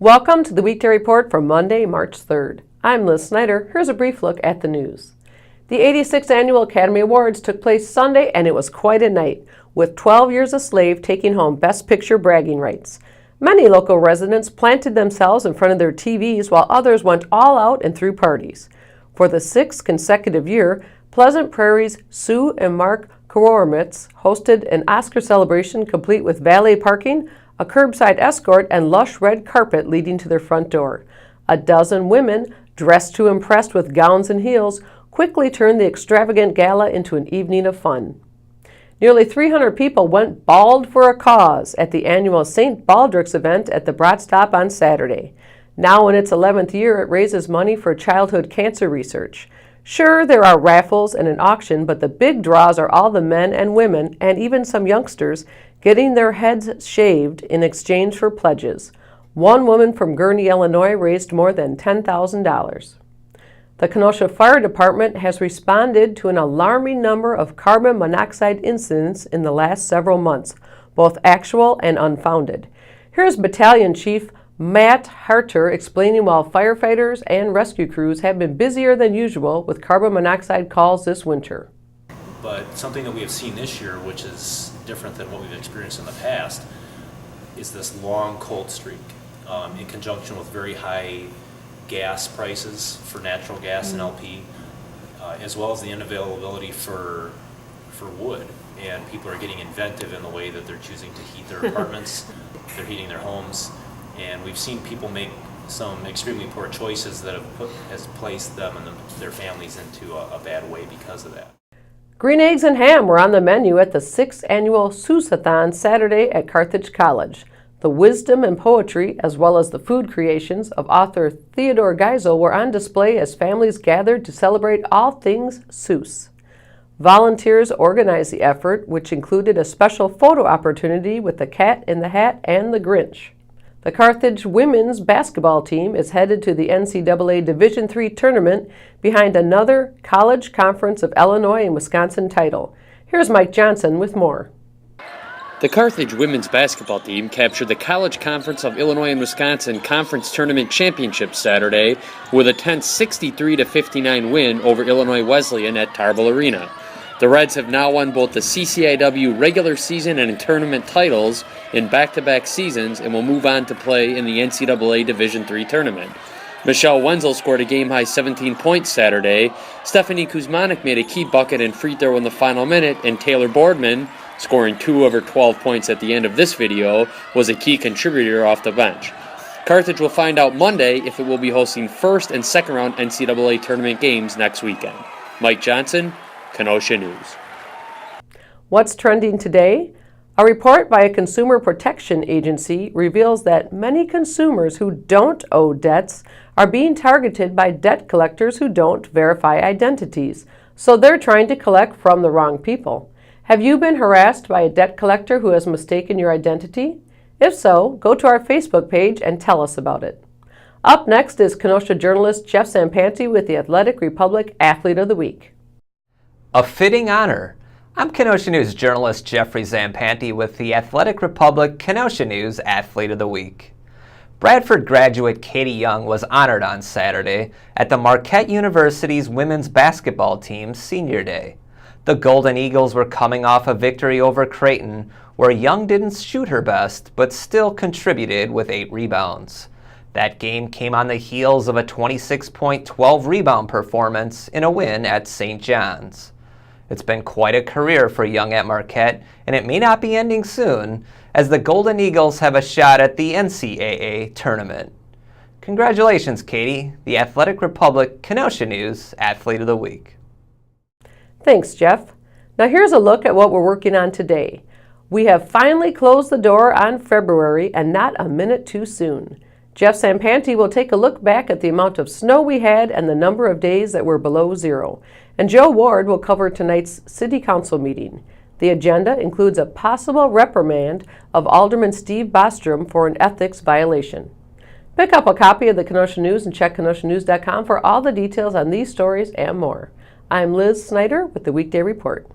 Welcome to the Weekday Report for Monday, March 3rd. I'm Liz Snyder. Here's a brief look at the news. The 86th Annual Academy Awards took place Sunday, and it was quite a night, with 12 Years a Slave taking home Best Picture bragging rights. Many local residents planted themselves in front of their TVs while others went all out and threw parties. For the sixth consecutive year, Pleasant Prairie's Sue and Mark Koromitz hosted an Oscar celebration complete with valet parking, a curbside escort, and lush red carpet leading to their front door. A dozen women, dressed to impress with gowns and heels, quickly turned the extravagant gala into an evening of fun. Nearly 300 people went bald for a cause at the annual St. Baldrick's event at the Brat Stop on Saturday. Now in its 11th year, it raises money for childhood cancer research. Sure, there are raffles and an auction, but the big draws are all the men and women, and even some youngsters, getting their heads shaved in exchange for pledges. One woman from Gurnee, Illinois, raised more than $10,000. The Kenosha Fire Department has responded to an alarming number of carbon monoxide incidents in the last several months, both actual and unfounded. Here's Battalion Chief Matt Harter explaining why firefighters and rescue crews have been busier than usual with carbon monoxide calls this winter. But something that we have seen this year, which is different than what we've experienced in the past, is this long cold streak in conjunction with very high gas prices for natural gas and LP, as well as the unavailability for wood. And people are getting inventive in the way that they're choosing to heat their apartments, they're heating their homes. And we've seen people make some extremely poor choices that has placed them and their families into a bad way because of that. Green eggs and ham were on the menu at the 6th annual SEUSS-A-THON Saturday at Carthage College. The wisdom and poetry, as well as the food creations of author Theodore Geisel, were on display as families gathered to celebrate all things SEUSS. Volunteers organized the effort, which included a special photo opportunity with the Cat in the Hat and the Grinch. The Carthage women's basketball team is headed to the NCAA Division III tournament behind another College Conference of Illinois and Wisconsin title. Here's Mike Johnson with more. The Carthage women's basketball team captured the College Conference of Illinois and Wisconsin Conference Tournament Championship Saturday with a tense 63-59 win over Illinois Wesleyan at Tarbell Arena. The Reds have now won both the CCIW regular season and tournament titles in back-to-back seasons and will move on to play in the NCAA Division III tournament. Michelle Wenzel scored a game-high 17 points Saturday. Stephanie Kuzmanik made a key bucket and free throw in the final minute, and Taylor Boardman, scoring 2 of her 12 points at the end of this video, was a key contributor off the bench. Carthage will find out Monday if it will be hosting first and second round NCAA tournament games next weekend. Mike Johnson, Kenosha News. What's trending today? A report by a consumer protection agency reveals that many consumers who don't owe debts are being targeted by debt collectors who don't verify identities, so they're trying to collect from the wrong people. Have you been harassed by a debt collector who has mistaken your identity? If so, go to our Facebook page and tell us about it. Up next is Kenosha journalist Jeff Zampanti with the Athletic Republic Athlete of the Week. A fitting honor. I'm Kenosha News journalist Jeffrey Zampanti with the Athletic Republic Kenosha News Athlete of the Week. Bradford graduate Katie Young was honored on Saturday at the Marquette University's women's basketball team's senior day. The Golden Eagles were coming off a victory over Creighton, where Young didn't shoot her best, but still contributed with 8 rebounds. That game came on the heels of a 26-point, 12-rebound performance in a win at St. John's. It's been quite a career for Young at Marquette, and it may not be ending soon, as the Golden Eagles have a shot at the NCAA tournament. Congratulations, Katie, the Athletic Republic Kenosha News Athlete of the Week. Thanks, Jeff. Now here's a look at what we're working on today. We have finally closed the door on February, and not a minute too soon. Jeff Zampanti will take a look back at the amount of snow we had and the number of days that were below zero. And Joe Ward will cover tonight's City Council meeting. The agenda includes a possible reprimand of Alderman Steve Bostrom for an ethics violation. Pick up a copy of the Kenosha News and check kenoshanews.com for all the details on these stories and more. I'm Liz Snyder with the Weekday Report.